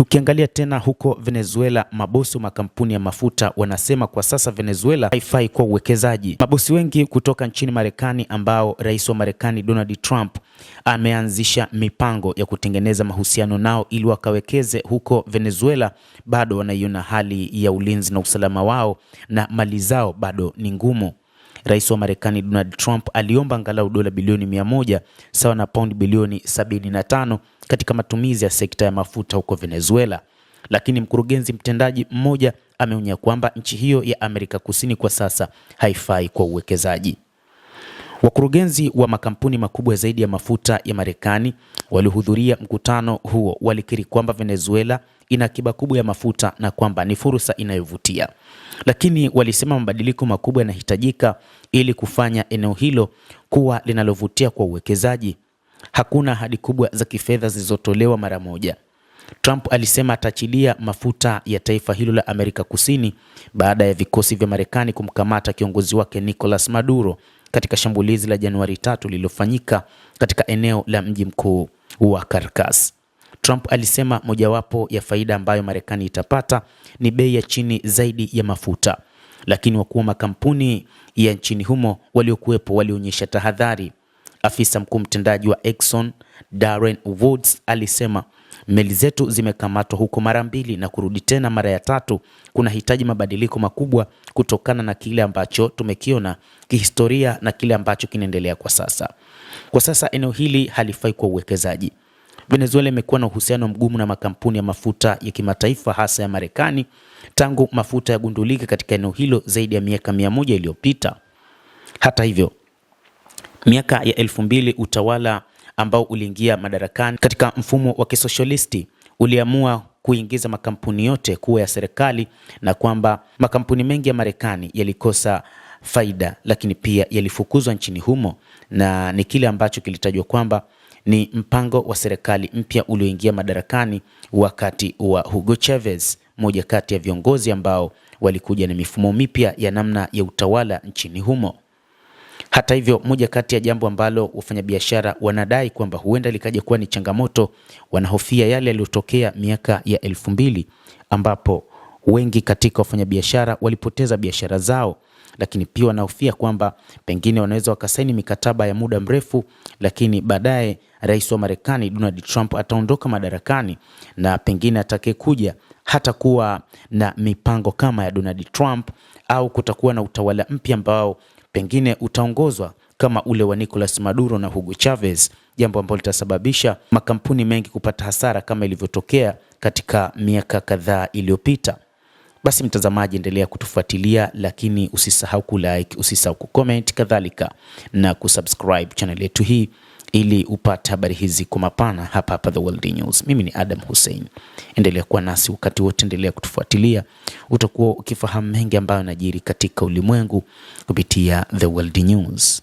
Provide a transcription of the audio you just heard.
Tukiangalia tena huko Venezuela, mabosi wa makampuni ya mafuta wanasema kwa sasa Venezuela haifai kwa uwekezaji. Mabosi wengi kutoka nchini Marekani ambao rais wa Marekani Donald Trump ameanzisha mipango ya kutengeneza mahusiano nao ili wakawekeze huko Venezuela, bado wanaiona hali ya ulinzi na usalama wao na mali zao bado ni ngumu. Rais wa Marekani Donald Trump aliomba angalau dola bilioni 100 sawa na paundi bilioni 75 katika matumizi ya sekta ya mafuta huko Venezuela. Lakini mkurugenzi mtendaji mmoja ameonya kwamba nchi hiyo ya Amerika Kusini kwa sasa haifai kwa uwekezaji. Wakurugenzi wa makampuni makubwa zaidi ya mafuta ya Marekani waliohudhuria mkutano huo walikiri kwamba Venezuela ina akiba kubwa ya mafuta na kwamba ni fursa inayovutia. Lakini walisema mabadiliko makubwa yanahitajika ili kufanya eneo hilo kuwa linalovutia kwa uwekezaji. Hakuna ahadi kubwa za kifedha zilizotolewa mara moja. Trump alisema ataachilia mafuta ya taifa hilo la Amerika Kusini baada ya vikosi vya Marekani kumkamata kiongozi wake Nicolas Maduro katika shambulizi la Januari 3 lililofanyika katika eneo la mji mkuu wa Caracas. Trump alisema mojawapo ya faida ambayo Marekani itapata ni bei ya chini zaidi ya mafuta. Lakini wakuu wa makampuni ya nchini humo waliokuwepo walionyesha tahadhari. Afisa mkuu mtendaji wa Exxon, Darren Woods, alisema meli zetu zimekamatwa huko mara 2 na kurudi tena mara ya 3. Kuna hitaji mabadiliko makubwa kutokana na kile ambacho tumekiona kihistoria na kile ambacho kinaendelea kwa sasa. Kwa sasa eneo hili halifai kwa uwekezaji. Venezuela imekuwa na uhusiano mgumu na makampuni ya mafuta ya kimataifa hasa ya Marekani tangu mafuta yagundulike katika eneo hilo zaidi ya miaka 100 iliyopita. Hata hivyo, miaka ya 2000 utawala ambao uliingia madarakani katika mfumo wa kisosialisti uliamua kuingiza makampuni yote kuwa ya serikali, na kwamba makampuni mengi ya Marekani yalikosa faida lakini pia yalifukuzwa nchini humo, na ni kile ambacho kilitajwa kwamba ni mpango wa serikali mpya ulioingia madarakani wakati wa Hugo Chavez, moja kati ya viongozi ambao walikuja na mifumo mipya ya namna ya utawala nchini humo. Hata hivyo, moja kati ya jambo ambalo wafanyabiashara wanadai kwamba huenda likaja kuwa ni changamoto, wanahofia yale yaliyotokea miaka ya 2000 ambapo wengi katika wafanyabiashara walipoteza biashara zao, lakini pia wanahofia kwamba pengine wanaweza wakasaini mikataba ya muda mrefu, lakini baadaye rais wa Marekani Donald Trump ataondoka madarakani na pengine atakayekuja hata kuwa na mipango kama ya Donald Trump, au kutakuwa na utawala mpya ambao pengine utaongozwa kama ule wa Nicolas Maduro na Hugo Chavez, jambo ambalo litasababisha makampuni mengi kupata hasara kama ilivyotokea katika miaka kadhaa iliyopita. Basi mtazamaji, endelea kutufuatilia, lakini usisahau kulike, usisahau kucomment, kadhalika na kusubscribe channel yetu hii ili upate habari hizi kwa mapana hapa The World News. Mimi ni Adam Hussein. Endelea kuwa nasi wakati wote, endelea kutufuatilia. Utakuwa ukifahamu mengi ambayo yanajiri katika ulimwengu kupitia The World News.